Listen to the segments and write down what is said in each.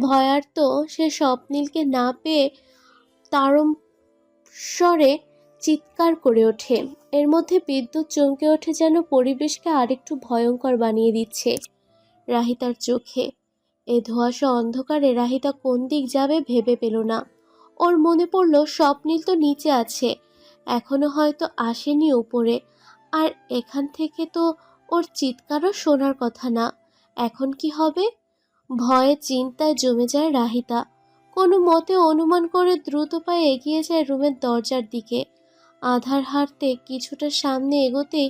ভয়ার্ত সে স্বপ্নীলকে না পেয়ে তারম স্বরে চিৎকার করে ওঠে। এর মধ্যে বিদ্যুৎ চমকে ওঠে, যেন পরিবেশকে আরেকটু ভয়ঙ্কর বানিয়ে দিচ্ছে রাহিতার চোখে। এ ধোঁয়াশা অন্ধকারে রাহিতা কোন দিক যাবে ভেবে পেল না। ওর মনে পড়ল স্বপ্নীল তো নিচে আছে, এখনো হয়তো আসেনি উপরে। আর এখান থেকে তো ওর চিৎকারও শোনার কথা না। এখন কি হবে? ভয়ে চিন্তায় জমে যায় রাহিতা। কোনো মতে অনুমান করে দ্রুত পায়ে এগিয়ে যায় রুমের দরজার দিকে। আধার হাঁটতে কিছুটা সামনে এগোতেই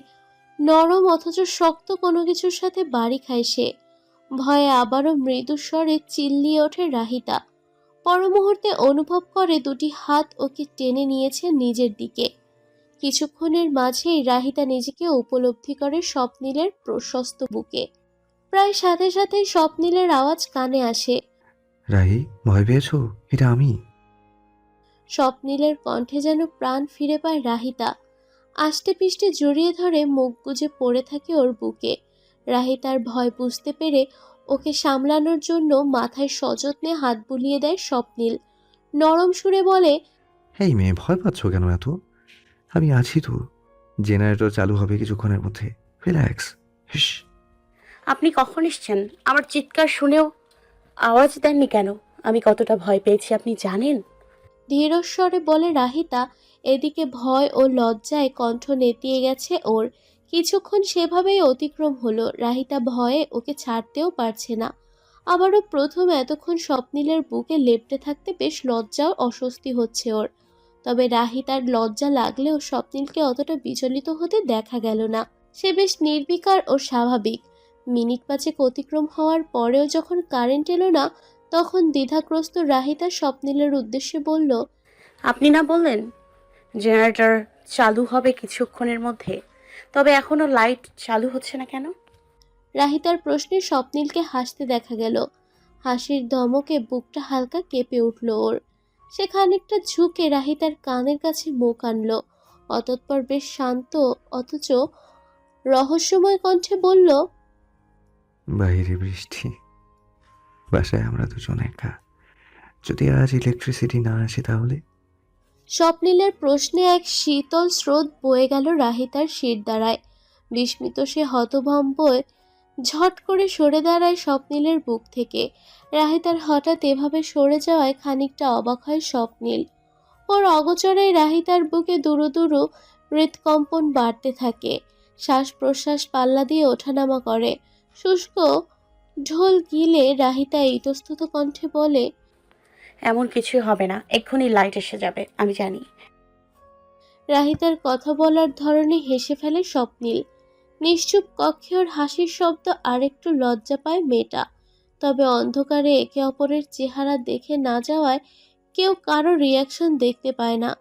নরম অথচ শক্ত কোনো কিছুর সাথে বাড়ি খায় সে। ভয়ে আবারও মৃদু স্বরে চিল্লিয়ে ওঠে রাহিতা। পর মুহূর্তে অনুভব করে দুটি হাত ওকে টেনে নিয়েছে নিজের দিকে। কিছুক্ষণের মাঝেই রাহিতা নিজেকে উপলব্ধি করে স্বপ্নীলের প্রশস্ত বুকে। প্রায় সাথে সাথেই স্বপ্নীলের আওয়াজ কানে আসে। রাহি, ভয় পেয়েছো? এটা আমি। স্বপ্নীলের কণ্ঠে যেন প্রাণ ফিরে পায় রাহিতা। আষ্টে পিষ্টে জড়িয়ে ধরে মুখ গুজে পড়ে থাকে ওর বুকে। রাহিতার ভয় বুঝতে পেরে ওকে সামলানোর জন্য মাথায় সযত্নে হাত বুলিয়ে দেয় স্বপ্নীল। নরম সুরে বলে, এই মেয়ে, ভয় পাচ্ছ কেন এত? আমি আছি তো। জেনারেটর চালু হবে কিছুক্ষণের মধ্যে। রিল্যাক্স। হিস। আপনি কখন এসছেন? আমার চিৎকার শুনেও আওয়াজ দেননি কেন? আমি কতটা ভয় পেয়েছি আপনি জানেন? ধীরস্বরে বলে রাহিতা। এদিকে ভয় ও লজ্জায় কণ্ঠ নেতিয়ে গেছে ওর। কিছুক্ষণ সেভাবেই অতিক্রম হলো। রাহিতা ভয়ে ওকে ছাড়তেও পারছে না। আবারও প্রথম এতক্ষণ স্বপ্নীলের বুকে লেপ্টে থাকতে বেশ লজ্জা ও অস্বস্তি হচ্ছে ওর। তবে রাহিতার লজ্জা লাগলেও স্বপ্নীলকে অতটা বিচলিত হতে দেখা গেল না। সে বেশ নির্বিকার ও স্বাভাবিক। মিনিট পাঁচেক অতিক্রম হওয়ার পরেও যখন কারেন্ট এলো না, তখন দ্বিধাগ্রস্ত রাহিতা স্বপ্নীলের উদ্দেশ্যে বলল, আপনি না বললেন জেনারেটর চালু হবে কিছুক্ষণের মধ্যে, তবে এখনো লাইট চালু হচ্ছে না কেন? রাহিতার প্রশ্নে স্বপ্নীলকে হাসতে দেখা গেল। হাসির ধমকে বুকটা হালকা কেঁপে উঠল ওর। সে খানিকটা ঝুঁকে রাহিতার কানের কাছে মুখ আনল। অতঃপর বেশ শান্ত অথচ রহস্যময় কণ্ঠে বলল, বাইরে বৃষ্টি, বাসায় আমরা দুজন একা। যদি আজ ইলেকট্রিসিটি না আসে তাহলে? স্বপ্নীলের প্রশ্নে এক শীতল স্রোত বয়ে গেল রাহিতার শিরদাঁড়ায়। বিস্মিত সে হতভম্বয় ঝট করে সরে দাঁড়ায় স্বপ্নীলের বুক থেকে। রাহিতার হঠাৎ এভাবে সরে যাওয়ায় খানিকটা অবাক হয় স্বপ্নীল। ওর অগোচরেই রাহিতার বুকে দুরু দুরু হৃৎকম্পন বাড়তে থাকে। শ্বাস প্রশ্বাস পাল্লা দিয়ে ওঠানামা করে। শুষ্ক ঢোল গিলে রাহিতা ইতস্তত কণ্ঠে বলে, এমন কিছুই হবে না, এক্ষুনি লাইট এসে যাবে, আমি জানি। রাহিতার কথা বলার ধরনে হেসে ফেলে স্বপ্নীল। নিশ্চুপ কক্ষে ওর হাসির শব্দ আরেকটু লজ্জা পায় মেয়েটা। তবে অন্ধকারে একে অপরের চেহারা দেখে না যাওয়ায় কেউ কারো রিয়াকশন দেখতে পায় না।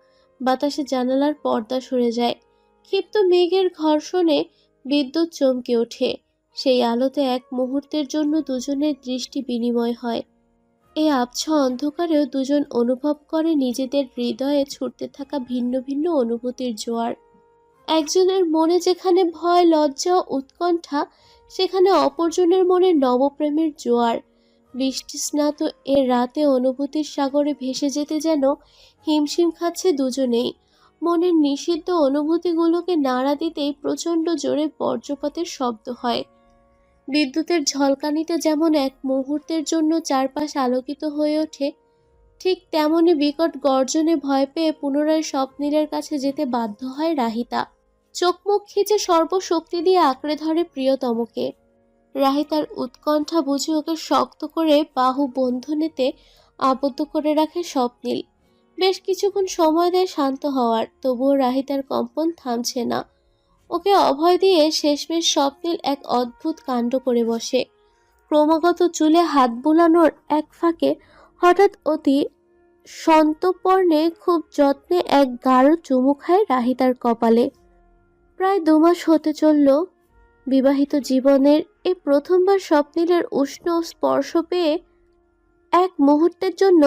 বাতাসে জানালার পর্দা সরে যায়। ক্ষিপ্ত মেঘের ঘর্ষণে বিদ্যুৎ চমকে ওঠে। সেই আলোতে এক মুহূর্তের জন্য দুজনের দৃষ্টি বিনিময় হয়। এই আবছা অন্ধকারেও দুজন অনুভব করে নিজেদের হৃদয়ে ছুটতে থাকা ভিন্ন ভিন্ন অনুভূতির জোয়ার। একজনের মনে যেখানে ভয়, লজ্জা ও উৎকণ্ঠা, সেখানে অপরজনের মনে নবপ্রেমের জোয়ার। বৃষ্টিস্নাত এ রাতে অনুভূতির সাগরে ভেসে যেতে যেন হিমশিম খাচ্ছে দুজনেই। মনের নিষিদ্ধ অনুভূতিগুলোকে নাড়া দিতেই প্রচণ্ড জোরে বজ্রপাতের শব্দ হয়। বিদ্যুতের ঝলকানিতে যেমন এক মুহূর্তের জন্য চারপাশ আলোকিত হয়ে ওঠে, ঠিক তেমনি বিকট গর্জনে ভয় পেয়ে পুনরায় স্বপ্নীলের কাছে যেতে বাধ্য হয় রাহিতা। চোখ মুখ খিচে সর্বশক্তি দিয়ে আঁকড়ে ধরে প্রিয়তমকে। রাহিতার উৎকণ্ঠা বুঝে ওকে শক্ত করে বাহু বন্ধনীতে আবদ্ধ করে রাখে স্বপ্নীল। বেশ কিছুক্ষণ সময় দেয় শান্ত হওয়ার, তবুও রাহিতার কম্পন থামছে না। ওকে অভয় দিয়ে শেষমেশ স্বপ্নীল এক অদ্ভুত কাণ্ড করে বসে। ক্রমাগত চুলে হাত বুলানোর এক ফাঁকে হঠাৎ অতি সন্তর্পণে খুব যত্নে এক গাঢ় চুমু খায় রাহিতার কপালে। প্রায় 2 মাস হতে চলল বিবাহিত জীবনের। এই প্রথমবার স্বপ্নীলের উষ্ণ স্পর্শ পেয়ে এক মুহূর্তের জন্য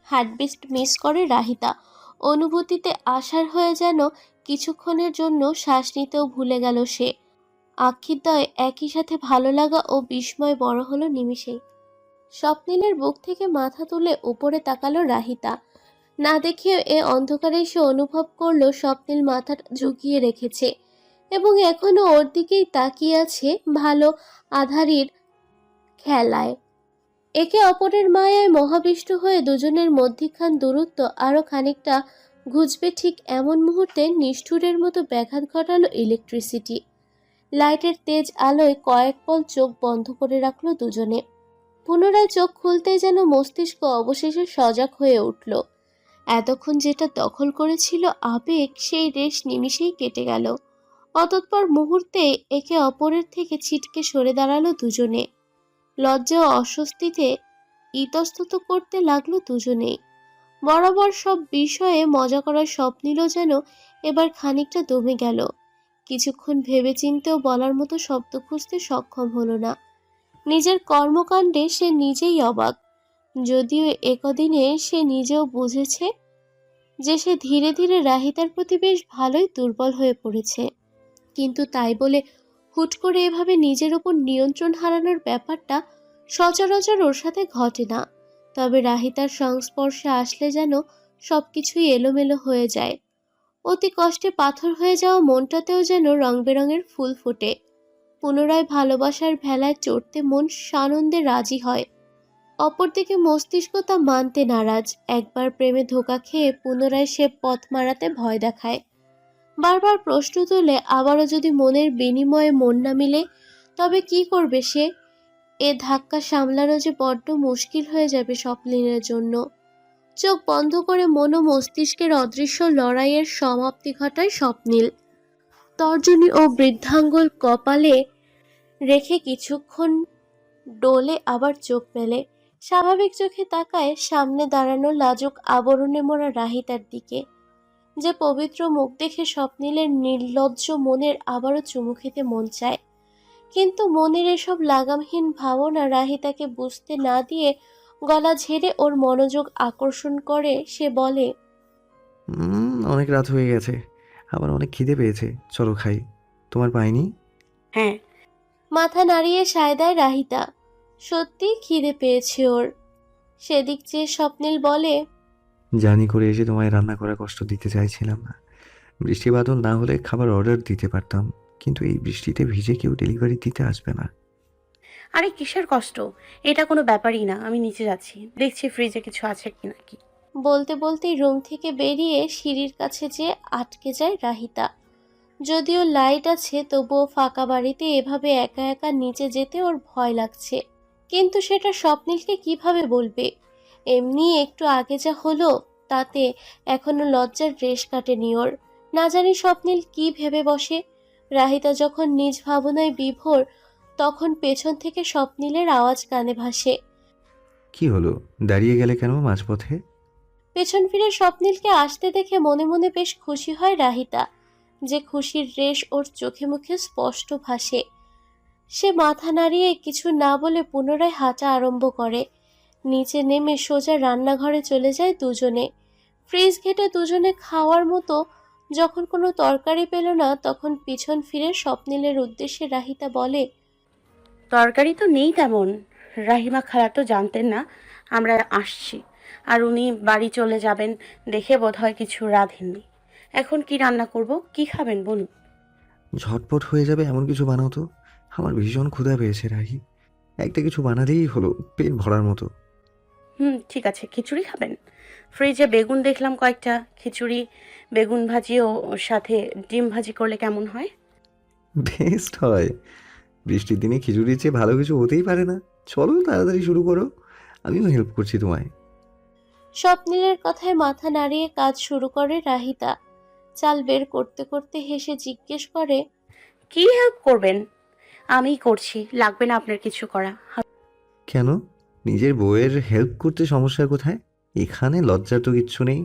হার্টবিট মিস করে রাহিতা। অনুভূতিতে আশার হয়ে যেন কিছুক্ষণের জন্য শ্বাস নিতেও ভুলে গেল সে। আক্ষিদ্বয় একই সাথে ভালো লাগা ও বিস্ময় বড় হলো নিমিষেই। স্বপ্নিলের বুক থেকে মাথা তুলে উপরে তাকালো রাহিতা। না দেখেও এ অন্ধকারে সে অনুভব করলো স্বপ্নিল মাথাটা ঝুঁকিয়ে রেখেছে এবং এখনো ওর দিকেই তাকিয়ে আছে ভালো আধারির খেলায়। একে অপরের মায়ায় মহাবিষ্ট হয়ে দুজনের মধ্যিখান দূরত্ব আরো খানিকটা ঘুচবে ঠিক এমন মুহূর্তে নিষ্ঠুরের মতো ব্যাঘাত ঘটালো ইলেকট্রিসিটি। লাইটের তেজ আলোয় কয়েক পল চোখ বন্ধ করে রাখলো দুজনে। পুনরায় চোখ খুলতেই যেন মস্তিষ্ক অবশেষে সজাগ হয়ে উঠল। এতক্ষণ যেটা দখল করেছিল আবেগ, সেই রেশ নিমিষেই কেটে গেল। অতঃপর মুহূর্তে একে অপরের থেকে ছিটকে সরে দাঁড়ালো দুজনে। লজ্জা ও অস্বস্তিতে ইতস্তত করতে লাগলো দুজনেই। বরাবর সব বিষয়ে মজা করার স্বপ্নিলও যেন এবার খানিকটা দমে গেল। কিছুক্ষণ ভেবেচিন্তেও বলার মতো শব্দ খুঁজতে সক্ষম হলো না। নিজের কর্মকাণ্ডে সে নিজেই অবাক। যদিও একদিনে সে নিজেও বুঝেছে যে সে ধীরে ধীরে রাহিতার প্রতি বেশ ভালোই দুর্বল হয়ে পড়েছে, কিন্তু তাই বলে হুট করে এভাবে নিজের ওপর নিয়ন্ত্রণ হারানোর ব্যাপারটা সচরাচর ওর সাথে ঘটে না। তবে রাহিতার সংস্পর্শে আসলে যেন সবকিছুই এলোমেলো হয়ে যায়। অতি কষ্টে পাথর হয়ে যাওয়া মনটাতেও যেন রং বেরঙের ফুল ফোটে। পুনরায় ভালোবাসার ভেলায় চড়তে মন সানন্দে রাজি হয়। অপরদিকে মস্তিষ্ক তা মানতে নারাজ। একবার প্রেমে ধোঁকা খেয়ে পুনরায় সে পথ মারাতে ভয় দেখায়। বারবার প্রশ্ন তোলে, আবারও যদি মনের বিনিময়ে মন না মিলে তবে কি করবে সে? এ ধাক্কা সামলানো যে বড্ড মুশকিল হয়ে যাবে স্বপ্নিলের জন্য। চোখ বন্ধ করে মন ও মস্তিষ্কের অদৃশ্য লড়াইয়ের সমাপ্তি ঘটায় স্বপ্নিল। তর্জনী ও বৃদ্ধাঙ্গুল কপালে রেখে কিছুক্ষণ ডোলে, আবার চোখ মেলে। স্বাভাবিক চোখে তাকায় সামনে দাঁড়ানো লাজুক আবরণে মোড়া রাহিতার দিকে। যে পবিত্র মুখ দেখে স্বপ্নিলের নির্লজ্জ মনের আবারও চুমু খেতে মন চায়, কিন্তু মনের এসব লাগামহীন ভাবনা রাহিতাকে বুঝতে না দিয়ে গলা ঝেড়ে ওর মনোযোগ আকর্ষণ করে। সে বলে, অনেক রাত হয়ে গেছে, আবার অনেক খিদে পেয়েছে, চলো খাই। তোমার পাইনি? হ্যাঁ। মাথা নাড়িয়ে সায় দেয় রাহিতা। সত্যি খিদে পেয়েছে ওর। সেদিক চেয়ে স্বপ্নিল বলে, জার্নি করে এসে তোমায় রান্না করা কষ্ট দিতে চাইছিলাম না। বৃষ্টি বাদল না হলে খাবার অর্ডার দিতে পারতাম, কিন্তু এই বৃষ্টিতে ভিজে কেউ ডেলিভারি দিতে আসবে না। আরে কিসের কষ্ট? এটা কোনো ব্যাপারই না, আমি নিচে যাচ্ছি, দেখছি ফ্রিজে কিছু আছে কি নাকি। বলতে বলতেই রুম থেকে বেরিয়ে সিঁড়ির কাছে যেয়ে আটকে যায় রাহিতা। যদিও লাইট আছে, তবুও ফাঁকা বাড়িতে এভাবে একা একা নিচে যেতে ওর ভয় লাগছে। কিন্তু সেটা স্বপ্নিলকে কিভাবে বলবে? এমনি একটু আগে যা হলো তাতে এখনো লজ্জার রেশ কাটেনি ওর। না জানি স্বপ্নিল কি ভেবে বসে। রাহিতা যখন নিজ ভাবনায় বিভোর, তখন পেছন থেকে স্বপ্নিলের আওয়াজ কানে ভাসে। কি হলো, দাঁড়িয়ে গেলে কেন মাঝপথে? পেছন ফিরে স্বপ্নিলকে আসতে দেখে মনে মনে বেশ খুশি হয় রাহিতা। যে খুশির রেশ ওর চোখে মুখে স্পষ্ট ভাসে। সে মাথা নাড়িয়ে কিছু না বলে পুনরায় হাঁটা আরম্ভ করে। নিচে নেমে সোজা রান্নাঘরে চলে যায় দুজনে। ফ্রিজ ঘেটে দুজনে খাওয়ার মতো যখন কোনো তরকারি পেল না, তখন পিছন ফিরে স্বপ্নিলের উদ্দেশ্যে রাহিতা বলে, তরকারি তো নেই তেমন। রাহিমা খালা তো জানতেন না আমরা আসছি, আর উনি বাড়ি চলে যাবেন দেখে বোধহয় কিছু রাঁধেননি। এখন কি রান্না করব, কি খাবেন বলুন? ঝটপট হয়ে যাবে এমন কিছু বানাও তো। আমার ভীষণ ক্ষুধা পেয়েছে রাহি, একটা কিছু বানালেই হলো, পেট ভরার মতো। ঠিক আছে, খিচুড়ি খাবেন? ফ্রিজে বেগুন দেখলাম কয়েকটা, খিচুড়ি বেগুন ভাজিও ওর সাথে ডিম ভাজি করলে কেমন হয়? বেস্ট হয়। বৃষ্টির দিনে খিচুড়ির চেয়ে ভালো কিছু হতেই পারে না। চলো তাড়াতাড়ি শুরু করো, আমিও হেল্প করছি তোমায়। স্বপ্নিলের কথায় মাথা নাড়িয়ে কাজ শুরু করে রাহিতা। চাল বের করতে করতে হেসে জিজ্ঞেস করে, কি হেল্প করবেন? আমিই করছি, লাগবে না আপনার কিছু করা। কেন? নিজের বউয়ের হেল্প করতে সমস্যা কোথায়? এখানে লজ্জার তো কিচ্ছু নেই।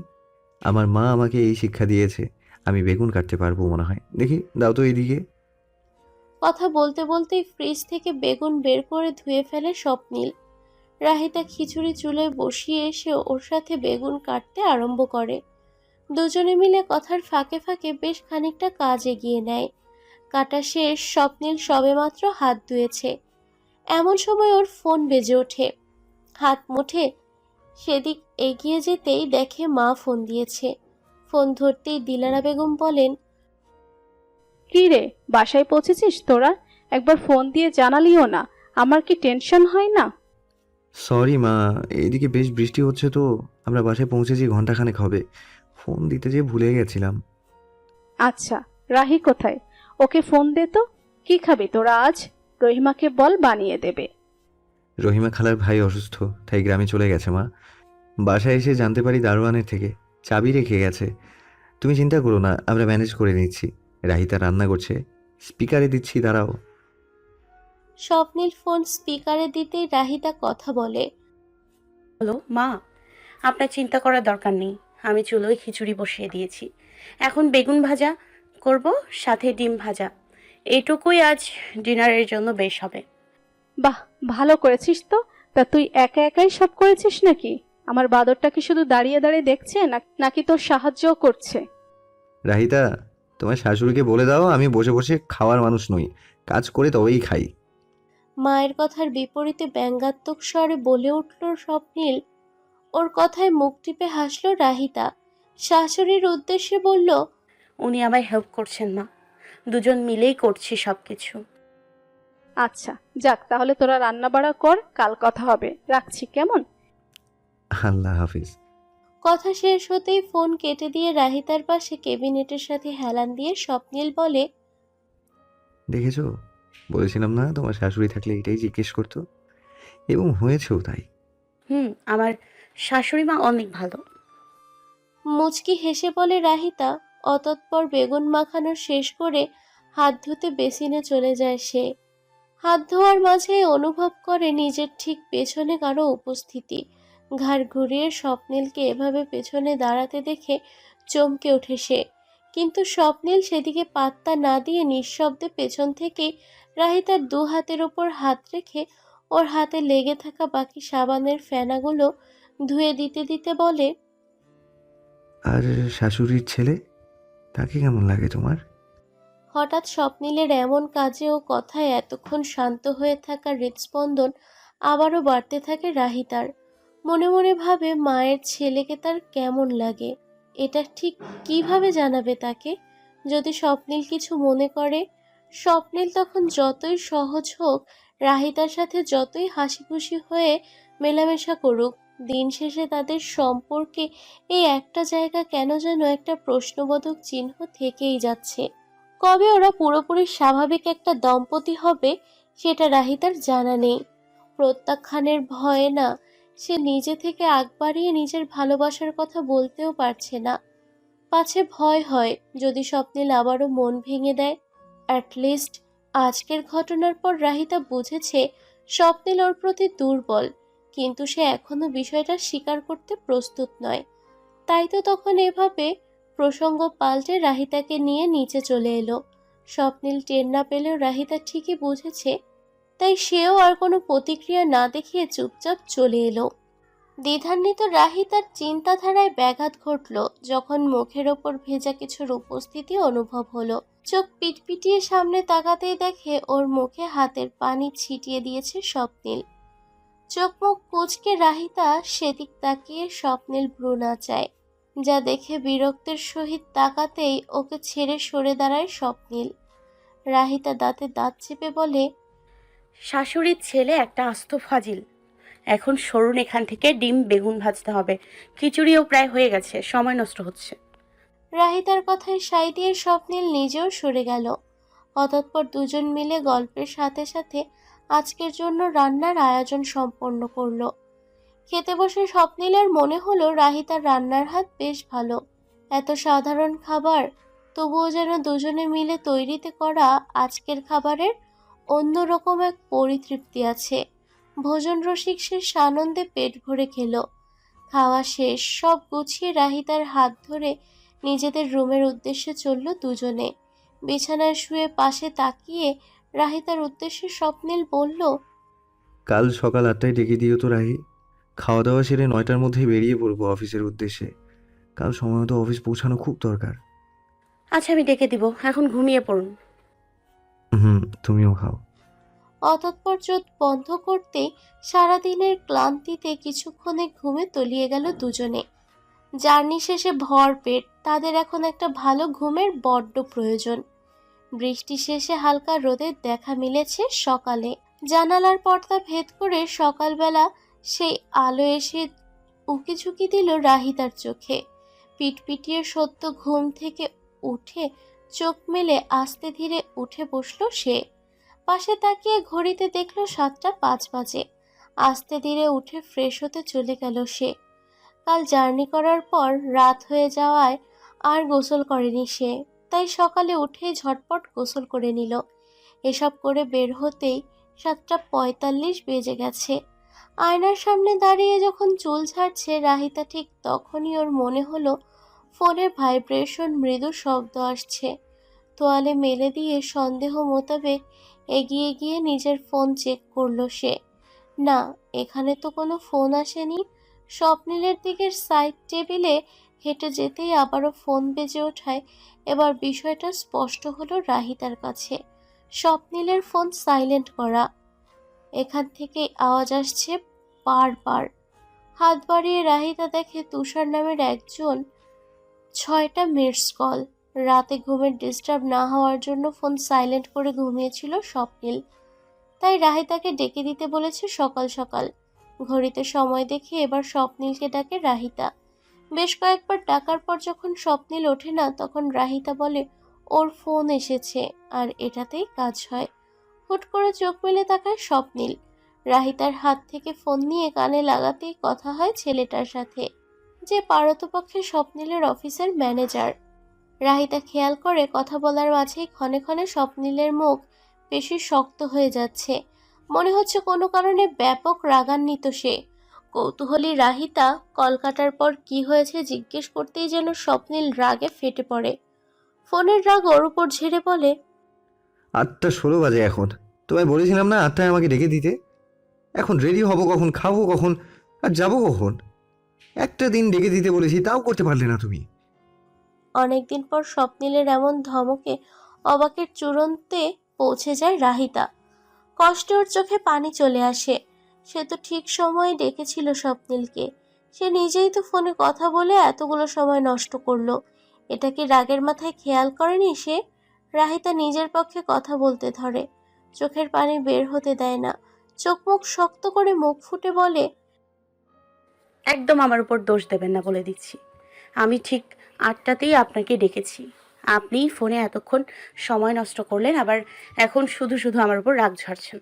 আমার মা আমাকে এই শিক্ষা দিয়েছে। আমি বেগুন কাটতে পারবো মনে হয়, দেখি দাও তো এইদিকে। কথা বলতে বলতেই ফ্রিজ থেকে বেগুন বের করে ধুয়ে ফেলে স্বপ্নিল। রাহিতা খিচুড়ি চুলায় বসিয়ে এসে ওর সাথে বেগুন কাটতে আরম্ভ করে। দুজনে মিলে কথার ফাঁকে ফাঁকে বেশ খানিকটা কাজ এগিয়ে নেয়। কাটা শেষ, স্বপ্নিল সবেমাত্র হাত ধুয়েছে। এমন সময় ওর ফোন বেজে ওঠে। হাত মুঠে সেদিক এগিয়ে যেতেই দেখে মা ফোন দিয়েছে। ফোন ধরতেই দিলারা বেগম বলেন, কি রে, বাসায় পৌঁছেছিস তোরা? একবার ফোন দিয়ে জানালিও না। আমার কি টেনশন হয় না? সরি মা, এইদিকে বেশ বৃষ্টি হচ্ছে তো। আমরা বাসায় পৌঁছেছি ঘন্টাখানেক হবে। ফোন দিতে যেয়ে ভুলে গেছিলাম। আচ্ছা, রাহি কোথায়? ওকে ফোন দে তো। কি খাবি তোরা আজ? রহিমাকে বল বানিয়ে দেবে। রহিমা খালার ভাই অসুস্থ, তাই গ্রামে চলে গেছে মা। বাসায় এসে জানতে পারি দারোয়ানের থেকে চাবি রেখে গেছে। তুমি চিন্তা করো না, আমরা ম্যানেজ করে নিচ্ছি। রাহিতা রান্না করছে, স্পিকারে দিচ্ছি, দাঁড়াও। স্বপ্নীল ফোন স্পিকারে দিতেই রাহিতা কথা বলে, হলো মা, আপনার চিন্তা করার দরকার নেই। আমি চুলোয় খিচুড়ি বসিয়ে দিয়েছি। এখন বেগুন ভাজা করব, সাথে ডিম ভাজা। এইটুকুই আজ ডিনারের জন্য বেশ হবে। বাহ, ভালো করেছিস তো। তা তুই একা একাই সব করেছিস নাকি? আমার বাদরটা কি শুধু দাঁড়িয়ে দাঁড়িয়ে দেখছে নাকি তোর সাহায্যও করছে? রাহিতা, তোমার শাশুড়িকে বলে দাও আমি বসে বসে খাওয়ার মানুষ নই, কাজ করে তবেই খাই। মায়ের কথার বিপরীতে ব্যঙ্গাত্মক স্বরে বলে উঠল স্বপ্নীল। ওর কথায় মুখ টিপে হাসল রাহিতা। শাশুড়ির উদ্দেশ্যে বলল, উনি আমায় হেল্প করছেন মা, দুজন মিলেই করছি সব কিছু। আচ্ছা, যাক, তাহলে তোরা রান্না বাড়া কর, কাল কথা হবে। রাখছি কেমন? আল্লাহ হাফিজ। কথা শেষ হতেই ফোন কেটে দিয়ে রাহিতার পাশে ক্যাবিনেটের সাথে হেলান দিয়ে স্বপ্নীল বলে, দেখেছো, বলেছিলাম না তোমার শাশুড়ি থাকলে এটাই জিজ্ঞেস করতো, এবং হয়েছেও তাই। আমার শাশুড়ি মা অনেক ভালো। মুচকি হেসে বলে রাহিতা। অতঃপর বেগুন মাখানো শেষ করে হাত ধুতে বেসিনে চলে যায় সে। হাত ধোয়ার মাঝে অনুভব করে নিজের ঠিক পেছনে কারো উপস্থিতি। ঘাড় ঘুরিয়ে স্বপ্নীলকে এভাবে পেছনে দাঁড়াতে দেখে চমকে ওঠে সে। কিন্তু স্বপ্নীল সেদিকে পাত্তা না দিয়ে নিঃশব্দে পেছন থেকে রাহিতার দু হাতের ওপর হাত রেখে ওর হাতে লেগে থাকা বাকি সাবানের ফেনাগুলো ধুয়ে দিতে দিতে বলে, আর শাশুড়ির ছেলে, তাকে কেমন লাগে তোমার? হঠাৎ স্বপ্নীলের এমন কাজে ও কথায় এতক্ষণ শান্ত হয়ে থাকা হৃদস্পন্দন আবারও বাড়তে থাকে রাহিতার। মনে মনে ভাবে মায়ের ছেলেকে তার কেমন লাগে। এটা ঠিক কিভাবে জানাবে তাকে, যদি স্বপ্নীল কিছু মনে করে। স্বপ্নীল তখন যতই সহজ হোক, রাহিতার সাথে যতই হাসি খুশি হয়ে মেলামেশা করুক, দিন শেষে তাদের সম্পর্কে এই একটা জায়গা কেন যেন একটা প্রশ্নবোধক চিহ্ন থেকেই যাচ্ছে। কবে ওরা পুরোপুরি স্বাভাবিক একটা দম্পতি হবে সেটা রাহিতার জানা নেই। প্রত্যাখ্যানের ভয়ে না, সে নিজে থেকে আগ বাড়িয়ে নিজের ভালোবাসার কথা বলতেও পারছে না। পাছে ভয় হয় যদি স্বপ্নীল আবারও মন ভেঙে দেয়। অ্যাটলিস্ট আজকের ঘটনার পর রাহিতা বুঝেছে স্বপ্নীল ওর প্রতি দুর্বল, কিন্তু সে এখনো বিষয়টা স্বীকার করতে প্রস্তুত নয়। তাই তো তখন এভাবে প্রসঙ্গ পাল্টে রাহিতাকে নিয়ে নিচে চলে এলো। স্বপ্নীল টের না পেলেও রাহিতা ঠিকই বুঝেছে, তাই সেও আর কোনো প্রতিক্রিয়া না দেখিয়ে চুপচাপ চলে এলো। দ্বিধান্বিত রাহিতার চিন্তাধারায় ব্যাঘাত ঘটল যখন মুখের ওপর ভেজা কিছুর উপস্থিতি অনুভব হলো। চোখ পিটপিটিয়ে সামনে তাকাতেই দেখে ওর মুখে হাতের পানি ছিটিয়ে দিয়েছে স্বপ্নীল। চোখ মুখ কুঁচকে রাহিতা সেদিক তাকিয়ে স্বপ্নীল ভ্রু নাচায়, যা দেখে বিরক্তের সহিত তাকাতেই ওকে ছেড়ে সরে দাঁড়ায় স্বপ্নীল। রাহিতা দাঁতে দাঁত চেপে বলে, শাশুড়ির ছেলে একটা আস্ত ফাজিল। এখন সরুন এখান থেকে, ডিম বেগুন ভাজতে হবে। খিচুড়িও প্রায় হয়ে গেছে, সময় নষ্ট হচ্ছে। রাহিতার কথায় সাই দিয়ে স্বপ্নীল নিজেও সরে গেল। অতঃপর দুজন মিলে গল্পের সাথে সাথে আজকের জন্য রান্নার আয়োজন সম্পন্ন করলো। খেতে বসে স্বপ্নীলের মনে হলো রাহিতার রান্নার হাত বেশ ভালো। এত সাধারণ খাবার, তবুও যেন দুজনে মিলে তৈরিতে করা আজকের খাবারের অন্যরকম এক পরিতৃপ্তি আছে। ভোজন রসিক সে সানন্দে পেট ভরে খেলো। খাওয়া শেষ, সব গুছিয়ে রাহিতার হাত ধরে নিজেদের রুমের উদ্দেশ্যে চলল দুজনে। বিছানায় শুয়ে পাশে তাকিয়ে রাহিতার উদ্দেশ্যে স্বপ্নীল বলল, কাল সকাল 8টায় ডেকে দিও তো রাহি। খাওয়া দাওয়া সেরে 9টার মধ্যেই বেরিয়ে পড়বো অফিসের উদ্দেশ্যে। কাল সময় মতো অফিস পৌঁছানো খুব দরকার। আচ্ছা, আমি ডেকে দিব, এখন ঘুমিয়ে পড়ুন। তুমিও খাও। অতঃপর চোখ বন্ধ করতেই সারাদিনের ক্লান্তিতে কিছুক্ষণে ঘুমে তলিয়ে গেল দুজনে। জার্নি শেষে ভরপেট, তাদের এখন একটা ভালো ঘুমের বড্ড প্রয়োজন। বৃষ্টি শেষে হালকা রোদের দেখা মিলেছে সকালে। জানালার পর্দা ভেদ করে সকালবেলা সেই আলো এসে উকিঝুঁকি দিল রাহিতার চোখে। পিটপিটিয়ে সদ্য ঘুম থেকে উঠে চোখ মেলে আস্তে ধীরে উঠে বসল সে। পাশে তাকিয়ে ঘড়িতে দেখল 7টা 5 বাজে। আস্তে ধীরে উঠে ফ্রেশ হতে চলে গেল সে। কাল জার্নি করার পর রাত হয়ে যাওয়ায় আর গোসল করেনি সে, তাই সকালে উঠেই ঝটপট গোসল করে নিল। এসব করে বের হতেই 7টা 45 বেজে গেছে। আয়নার সামনে দাঁড়িয়ে যখন চুল ঝাড়ছে রাহিতা, ঠিক তখনই ওর মনে হলো ফোনের ভাইব্রেশন মৃদু শব্দ আসছে। তোয়ালে মেলে দিয়ে সন্দেহ মোতাবেক এগিয়ে গিয়ে নিজের ফোন চেক করলো সে। না, এখানে তো কোনো ফোন আসেনি। স্বপ্নিলের দিকের সাইড টেবিলে হেঁটে যেতেই আবারও ফোন বেজে ওঠায় এবার বিষয়টা স্পষ্ট হলো রাহিতার কাছে। স্বপ্নিলের ফোন সাইলেন্ট করা। এখান থেকেই আওয়াজ আসছে বারবার। হাত বাড়িয়ে রাহিতা দেখে তুষার নামের একজন 6টা মিসড কল। রাতে ঘুমের ডিস্টার্ব না হওয়ার জন্য ফোন সাইলেন্ট করে ঘুমিয়েছিল স্বপ্নিল, তাই রাহিতাকে ডেকে দিতে বলেছে সকাল সকাল। ঘড়িতে সময় দেখে এবার স্বপ্নিলকে ডাকে রাহিতা। বেশ কয়েকবার ডাকার পর যখন স্বপ্নিল ওঠে না, তখন রাহিতা বলে ওর ফোন এসেছে আর এটাতেই কাজ হয়। হুট করে চোখ মেলে তাকায় স্বপ্নিল। রাহিতার হাত থেকে ফোন নিয়ে কানে লাগাতেই কথা হয় ছেলেটার সাথে, যে পারতপক্ষে স্বপ্নিলের অফিসের ম্যানেজার। রাহিতা খেয়াল করে কথা বলার মাঝেই ক্ষণে ক্ষণে স্বপ্নিলের মুখ বেশি শক্ত হয়ে যাচ্ছে। মনে হচ্ছে কোনো কারণে ব্যাপক রাগান্বিত সে। কৌতূহলী রাহিতা কল কাটার পর কি হয়েছে জিজ্ঞেস করতেই যেন স্বপ্নিল রাগে ফেটে পড়ে। ফোনের রাগ ওর উপর ঝেড়ে বলে, 8টা 16 বাজে এখন। তোমায় বলেছিলাম না 8টায় আমাকে ডেকে দিতে? এখন রেডি হব কখন, খাবো কখন, আর যাবো কখন? একটা দিন ডেকে দিতে বলেছি, তাও করতে পারলে না তুমি। অনেকদিন পর স্বপ্নিলের এমন ধমকে অবাকের চূড়ান্তে পৌঁছে যায় রাহিতা। কষ্টে ওর চোখে পানি চলে আসে। সে তো ঠিক সময়ে ডেকেছিল স্বপ্নিলকে। সে নিজেই তো ফোনে কথা বলে এতগুলো সময় নষ্ট করলো। এটা কি রাগের মাথায় খেয়াল করেনি সে? রাহিতা নিজের পক্ষে কথা বলতে ধরে, চোখের পানি বের হতে দেয় না। চোখ মুখ শক্ত করে মুখ ফুটে বলে, একদম আমার উপর দোষ দেবেন না বলে দিচ্ছি। আমি ঠিক 8টাতেই আপনাকে ডেকেছি। আপনি ফোনে এতক্ষণ সময় নষ্ট করলেন, আবার এখন শুধু শুধু আমার উপর রাগ ঝাড়ছেন।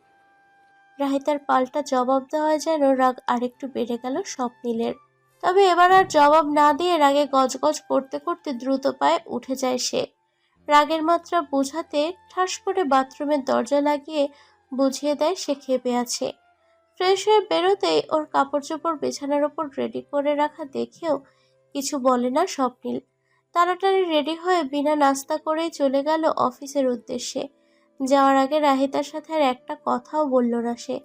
রাহিতার পাল্টা জবাব দেওয়ায় যেন রাগ আরেকটু বেড়ে গেল স্বপ্নিলের। তবে এবার আর জবাব না দিয়ে রাগে গজগজ করতে করতে দ্রুত পায়ে উঠে যায় সে। রাগের মাত্রা বোঝাতে ঠাস করে বাথরুমের দরজা লাগিয়ে বুঝিয়ে দেয় সে ক্ষেপে আছে। ফ্রেশ হয়ে বেরোতেই ওর কাপড় চোপড় বিছানার ওপর রেডি করে রাখা দেখেও কিছু বলে না স্বপ্নিল। তাড়াতাড়ি রেডি হয়ে বিনা নাস্তা করেই চলে গেল অফিসের উদ্দেশ্যে। যাওয়ার আগে রাহিতার সাথে আর একটা কথাও বলল না সে।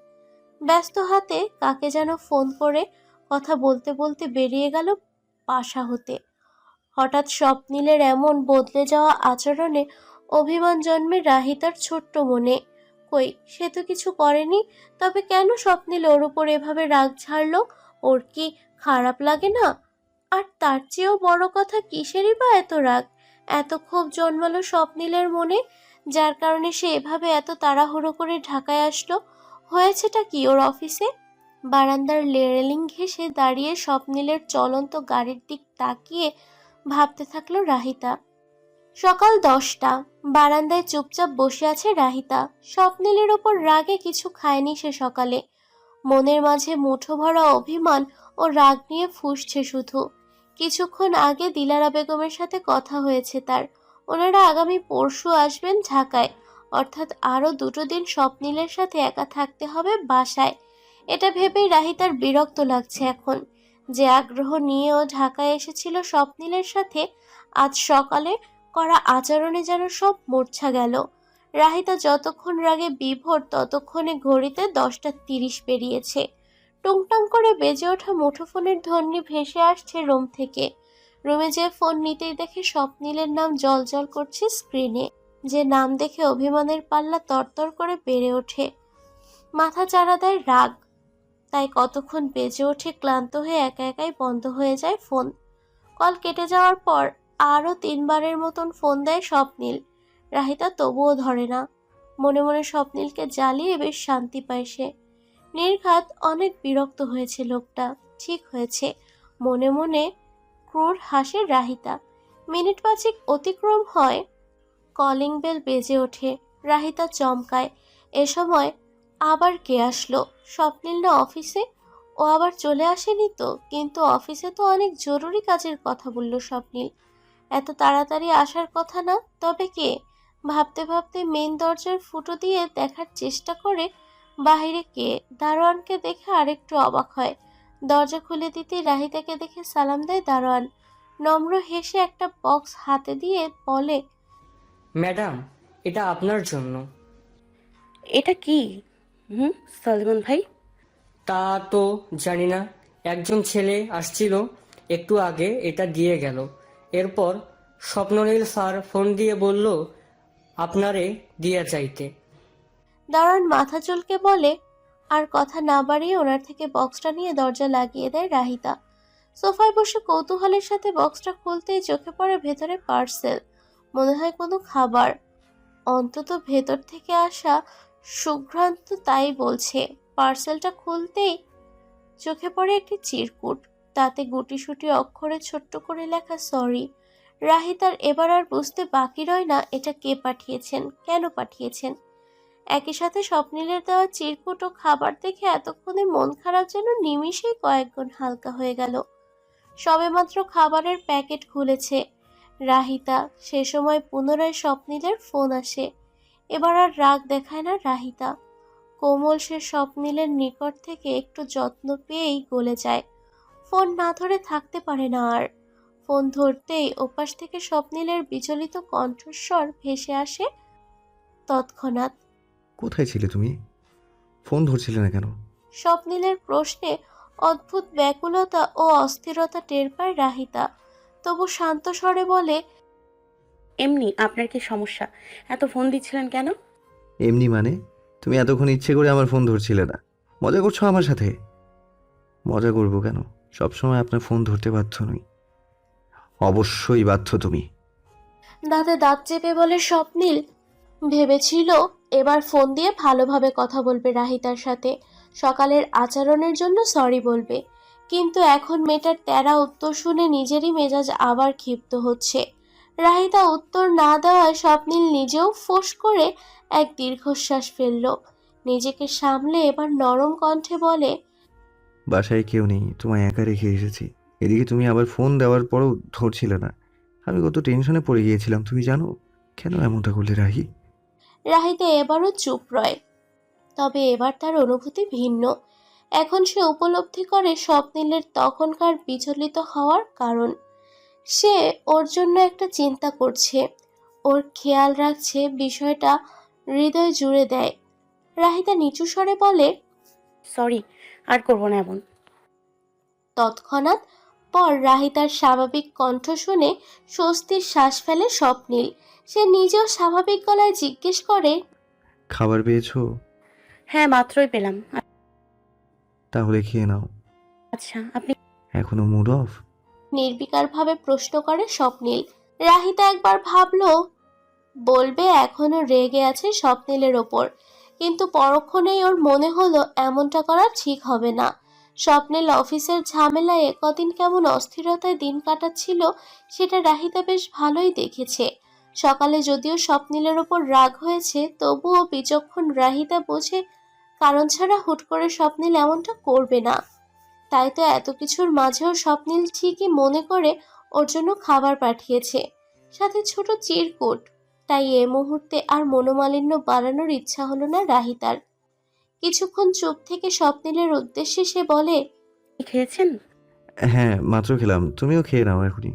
ব্যস্ত হাতে কাকে যেন ফোন করে কথা বলতে বলতে বেরিয়ে গেল বাসা হতে। হঠাৎ স্বপ্নিলের এমন বদলে যাওয়া আচরণে অভিমান জন্মে রাহিতার ছোট্ট মনে। কই, সে তো কিছু করেনি, তবে কেন স্বপ্নিল ওর উপর এভাবে রাগ ঝাড়লো? ওর কি খারাপ লাগে না? আর তার চেয়েও বড় কথা, কিসেরই বা এত রাগ, এত ক্ষোভ জন্মালো স্বপ্নিলের মনে, যার কারণে সে এভাবে এত তাড়াহুড়ো করে ঢাকায় আসলো? হয়েছেটা কি ওর অফিসে? বারান্দার রেলিং ঘেঁষে দাঁড়িয়ে স্বপ্নিলের চলন্ত গাড়ির দিক তাকিয়ে ভাবতে থাকলো রাহিতা। সকাল 10টা, বারান্দায় চুপচাপ বসে আছে রাহিতা। স্বপ্নিলের ওপর রাগে কিছু খায়নি সে সকালে। মনের মাঝে মুঠো ভরা অভিমান ও রাগ নিয়ে ফুঁসছে শুধু। কিছুক্ষণ আগে দিলারা বেগমের সাথে কথা হয়েছে তার। ওনারা আগামী পরশু আসবেন ঢাকায়, অর্থাৎ আরও 2 দিন স্বপ্নিলের সাথে একা থাকতে হবে বাসায়। এটা ভেবেই রাহিতার বিরক্ত লাগছে এখন। যে আগ্রহ নিয়ে ও ঢাকায় এসেছিল স্বপ্নিলের সাথে, আজ সকালে করা আচরণে যেন সব মূর্ছা গেল। রাহিতা যতক্ষণ রাগে বিভোর ততক্ষণে ঘড়িতে 10টা 30 পেরিয়েছে। টুংটাং করে বেজে ওঠা মুঠোফোনের ধ্বনি ভেসে আসছে রুম থেকে। রুমে যে ফোন নিতেই দেখে স্বপ্নিলের নাম জলজল করছে স্ক্রিনে। যে নাম দেখে অভিমানের পাল্লা তরতর করে বেড়ে ওঠে। মাথা চাড়া দেয় রাগ। তাই কতক্ষণ বেজে ওঠে ক্লান্ত হয়ে একা একাই বন্ধ হয়ে যায় ফোন। কল কেটে যাওয়ার পর আরও 3বারের মতন ফোন দেয় স্বপ্নীল। রাহিতা তবুও ধরে না। মনে মনে স্বপ্নীলকে জ্বালিয়ে বেশ শান্তি পায় সে। নির্ঘাত অনেক বিরক্ত হয়েছে লোকটা। ঠিক হয়েছে, মনে মনে ক্রূর হাসে রাহিতা। মিনিট 5 অতিক্রম হয়, কলিং বেল বেজে ওঠে। রাহিতা চমকায়। এ সময় আবার কে আসলো? স্বপ্নীল না অফিসে? ও আবার চলে আসেনি তো? কিন্তু অফিসে তো অনেক জরুরি কাজের কথা বলল স্বপ্নীল। এত তাড়াতাড়ি আসার কথা না। তবে কে? ভাবতে ভাবতে মেন দরজার ফুটো দিয়ে দেখার চেষ্টা করে বাহিরে কে। দারোয়ানকে দেখে আরেকটু অবাক হয়। দরজা খুলে দিতেই রাহিতাকে দেখে সালাম দেয় দারোয়ান। নম্র হেসে একটা বক্স হাতে দিয়ে বলে, ম্যাডাম, এটা আপনার জন্য। এটা কি? সলমন ভাই। তা তো জানি না, একজন ছেলে আসছিল একটু আগে, এটা দিয়ে গেল। এরপর স্বপ্ননীল স্যার ফোন দিয়ে বলল আপনারে দিয়ে যাইতে। দারোয়ান মাথা চুলকে বলে, আর কথা না বাড়িয়ে ওনার থেকে বক্সটা নিয়ে দরজা লাগিয়ে দেয় রাহিতা। সোফায় বসে কৌতূহলের সাথে বক্সটা খুলতেই চোখে পড়ে ভেতরে পার্সেল। মনে হয় কোনো খাবার, অন্তত ভেতর থেকে আসা সুঘ্রাণ তো তাই বলছে। পার্সেলটা খুলতেই চোখে পড়ে একটি চিরকুট। তাতে গুটিসুটি অক্ষরে ছোট্ট করে লেখা সরি। রাহিতার এবার আর বুঝতে বাকি রয় না এটা কে পাঠিয়েছেন, কেন পাঠিয়েছেন। একই সাথে স্বপ্নীলের দেওয়া চিরকুট ও খাবার দেখে এতক্ষণে মন খারাপ যেন নিমিষেই কয়েক গুণ হালকা হয়ে গেল। সবেমাত্র খাবারের প্যাকেট খুলেছে রাহিতা, সে সময় পুনরায় স্বপ্নীলের ফোন আসে। এবার আর রাগ দেখায় না রাহিতা। কোমল সে স্বপ্নীলের নিকট থেকে একটু যত্ন পেয়েই গলে যায়। ফোন না ধরে থাকতে পারে না আর। ফোন ধরতেই ওপাশ থেকে স্বপ্নীলের বিচলিত কণ্ঠস্বর ভেসে আসে তৎক্ষণাৎ। কোথায় ছিলে তুমি? ফোন ধরছিলে না কেন? স্বপ্নীলের প্রশ্নে অদ্ভুত ব্যাকুলতা ও অস্থিরতা টের পায় রাহিতা। তবু শান্ত স্বরে বলে, এমনি। আপনার কি সমস্যা? এত ফোন দিচ্ছিলেন কেন? এমনি মানে? তুমি এতক্ষণ ইচ্ছে করে আমার ফোন ধরছিলে না? মজা করছো আমার সাথে? মজা করবো কেন? সবসময় আপনার ফোন ধরতে বাধ্য নই। অবশ্যই বাধ্য তুমি। দাঁতে দাঁত চেপে বলে স্বপ্নীল। ভেবেছিল এবার ফোন দিয়ে ভালোভাবে কথা বলবে রাহিতার সাথে, সকালের আচরণের জন্য সরি বলবে। কিন্তু এখন মেয়েটার তেড়া উত্তর শুনে নিজেরই মেজাজ আবার ক্ষিপ্ত হচ্ছে। রাহিতা উত্তর না দেওয়ায় স্বপ্নীল নিজেও ফোঁস করে এক দীর্ঘশ্বাস ফেলল। নিজেকে সামলে এবার নরম কণ্ঠে বলে, বাসায় কেউ নেই, তোমায় একা রেখে এসেছি। এদিকে তুমি আবার ফোন দেওয়ার পরও ধরছিলে না। আমি কত টেনশনে পড়ে গিয়েছিলাম তুমি জানো? কেন এমনটা করলে রাহি? রাহিতা এবারও চুপ রয়। তবে এবার তার অনুভূতি ভিন্ন। এখন সে উপলব্ধি করে স্বপ্নীলের তখনকার বিচলিত হওয়ার কারণ। সে ওর জন্য একটা চিন্তা করছে, ওর খেয়াল রাখছে, বিষয়টা হৃদয় জুড়ে দেয়। রাহিতা নিচু স্বরে বলে, সরি, আর করবো না এমন। তৎক্ষণাৎ পর রাহিতার স্বাভাবিক কণ্ঠ শুনে স্বস্তির শ্বাস ফেলে স্বপ্নীল। সে নিজেও স্বাভাবিক গলায় জিজ্ঞেস করে, খাবার পেয়েছো? হ্যাঁ, মাত্রই পেলাম। তাহলে খেয়ে নাও। আচ্ছা, আপনি। এখনো মুড অফ? নির্বিকারভাবে প্রশ্ন করে স্বপ্নীল। রাহিতা একবার ভাবলো বলবে এখনো রেগে আছে স্বপ্নীলের ওপর, কিন্তু পরক্ষণেই ওর মনে হলো এমনটা করা ঠিক হবে না। স্বপ্নীল অফিসের ঝামেলায় কদিন কেমন অস্থিরতায় দিন কাটাচ্ছিল সেটা রাহিতা বেশ ভালোই দেখেছে। সকালে যদিও স্বপ্নীলের ওপর রাগ হয়েছে, তবুও বিচক্ষণ রাহিতা বোঝে কারণ ছাড়া হুট করে স্বপ্নীল এমনটা করবে না। তাই তো এত কিছুর মাঝেও স্বপ্নীল ঠিকই মনে করে ওর জন্য খাবার পাঠিয়েছে, সাথে ছোট চিরকুট। তাই এ মুহূর্তে আর মনোমালিন্য বাড়ানোর ইচ্ছা হলো না রাহিতার। কিছুক্ষণ চুপ থেকে স্বপ্নীলের উদ্দেশ্যে সে বলে, খেয়েছেন? হ্যাঁ, মাত্র খেলাম। তুমিও খেয়ে নাও এখনই।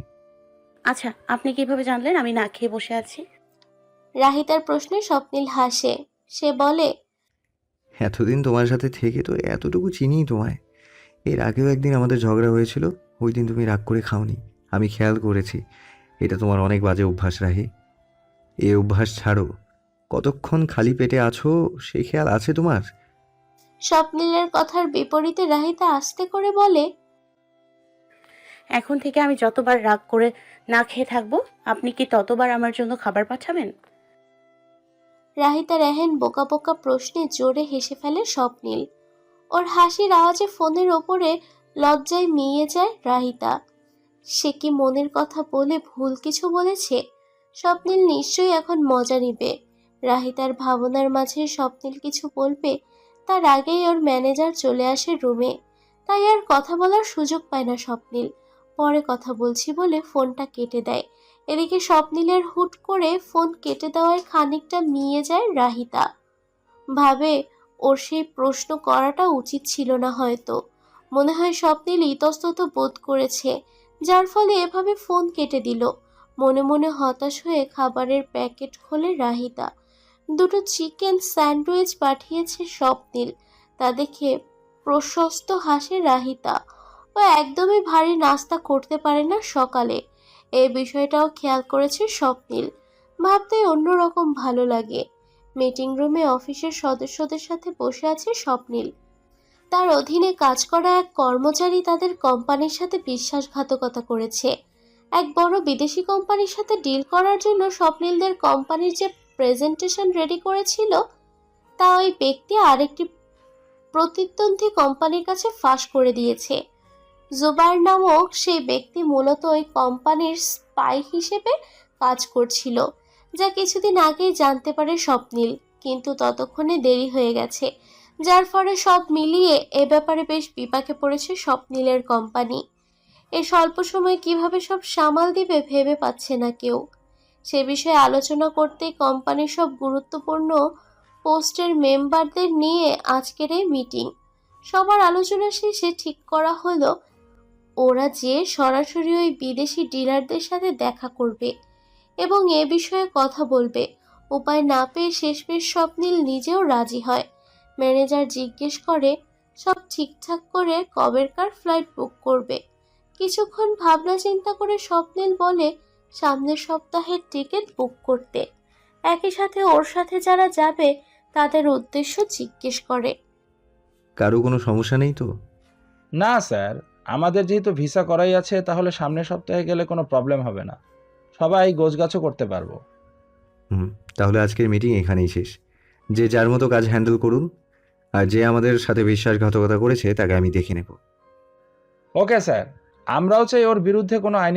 আচ্ছা, আপনি কিভাবে জানলেন আমি না খেয়ে বসে আছি? রাহিতার প্রশ্নে স্বপ্নীল হাসে। সে বলে, এতদিন তোমার সাথে থেকে তো এতটুকু চিনি তোমায়। এর আগেও একদিন আমাদের ঝগড়া হয়েছিল, ওই দিন তুমি রাগ করে খাওনি। আমি খেয়াল করেছি। এটা তোমার অনেক বাজে অভ্যাস রাহি। এই অভ্যাস ছাড়ো। কতক্ষণ খালি পেটে আছো সেই খেয়াল আছে তোমার? স্বপ্নিলের কথার বিপরীতে রাহিতা আস্তে করে বলে, এখন থেকে আমি যতবার রাগ করে না খেয়ে থাকবো, আপনি কি ততবার আমার জন্য খাবার পাঠাবেন? রাহিতার এহেন বোকা বোকা প্রশ্নে জোরে হেসে ফেলে স্বপ্নিল। ওর হাসির আওয়াজে ফোনের ওপরে লজ্জায় মিয়ে যায় রাহিতা। সে কি মনের কথা বলে ভুল কিছু বলেছে? স্বপ্নিল নিশ্চয়ই এখন মজা নিবে। রাহিতার ভাবনার মাঝে স্বপ্নিল কিছু বলবে তার আগেই ওর ম্যানেজার চলে আসে রুমে। তাই আর কথা বলার সুযোগ পায় না স্বপ্নিল। পরে কথা বলছি বলে ফোনটা কেটে দেয়। এদিকে স্বপ্নিলের হুট করে ফোন কেটে দেওয়ায় খানিকটা মিয়ে যায় রাহিতা। ভাবে ওর সেই প্রশ্ন করাটা উচিত ছিল না হয়তো। মনে হয় স্বপ্নিল ইতস্তত বোধ করেছে, যার ফলে এভাবে ফোন কেটে দিল। মনে মনে হতাশ হয়ে খাবারের প্যাকেট খোলে রাহিতা। দুটো চিকেন স্যান্ডউইচ পাঠিয়েছে স্বপ্নিল। তা দেখে প্রশস্ত হাসে রাহিতা। ও একদমই ভারী নাস্তা করতে পারে না সকালে। এই বিষয়টাও খেয়াল করেছে স্বপ্নিল। ভাবতে অন্যরকম ভালো লাগে। মিটিং রুমে অফিসের সদস্যদের সাথে বসে আছে স্বপ্নিল। তার অধীনে কাজ করা এক কর্মচারী তাদের কোম্পানির সাথে বিশ্বাসঘাতকতা করেছে। এক বড় বিদেশি কোম্পানির সাথে ডিল করার জন্য স্বপ্নিলদের কোম্পানির যে প্রেজেন্টেশন রেডি করেছিল তা ওই ব্যক্তি আরেকটি প্রতিদ্বন্দ্বী কোম্পানির কাছে ফাঁস করে দিয়েছে। জুবাইর নামক সেই ব্যক্তি মূলত ওই কোম্পানির স্পাই হিসেবে কাজ করছিল, যা কিছুদিন আগেই জানতে পারে স্বপ্নিল। কিন্তু ততক্ষণে দেরি হয়ে গেছে, যার ফলে সব মিলিয়ে এ ব্যাপারে বেশ বিপাকে পড়েছে স্বপ্নিলের কোম্পানি। এ স্বল্প সময়ে কিভাবে সব সামাল দিবে ভেবে পাচ্ছে না কেউ। সে বিষয়ে আলোচনা করতেই কোম্পানির সব গুরুত্বপূর্ণ পোস্টের মেম্বারদের নিয়ে আজকের এই মিটিং। সবার আলোচনা শেষে ঠিক করা হলো ওরা যে সরাসরি ওই বিদেশি ডিলারদের সাথে দেখা করবে এবং এ বিষয়ে কথা বলবে। উপায় না পেয়ে শেষমেশ স্বপ্নিল নিজেও রাজি হয়। ম্যানেজার জিজ্ঞেস করে সব ঠিকঠাক করে কবেরকার ফ্লাইট বুক করবে। কিছুক্ষণ ভাবনা চিন্তা করে স্বপ্নিল বলে সামনের সপ্তাহের টিকিট বুক করতে। একই সাথে ওর সাথে যারা যাবে তাদের উদ্দেশ্য জিজ্ঞেস করে। কারো কোনো সমস্যা নেই তো? না স্যার, আমাদের যেহেতু ভিসা করাই আছে, তাহলে সামনের সপ্তাহে গেলে কোনো প্রবলেম হবে না। সবাই গোছগাছও করতে পারবো। তাহলে আজকের মিটিং এখানেই শেষ। যে যার মতো কাজ হ্যান্ডেল করুন, আর যে আমাদের সাথে বিশ্বাসঘাতকতা করেছে তাকে আমি দেখে নেব। ওকে স্যার, আমরাও চাই ওর বিরুদ্ধে কোনো আইনি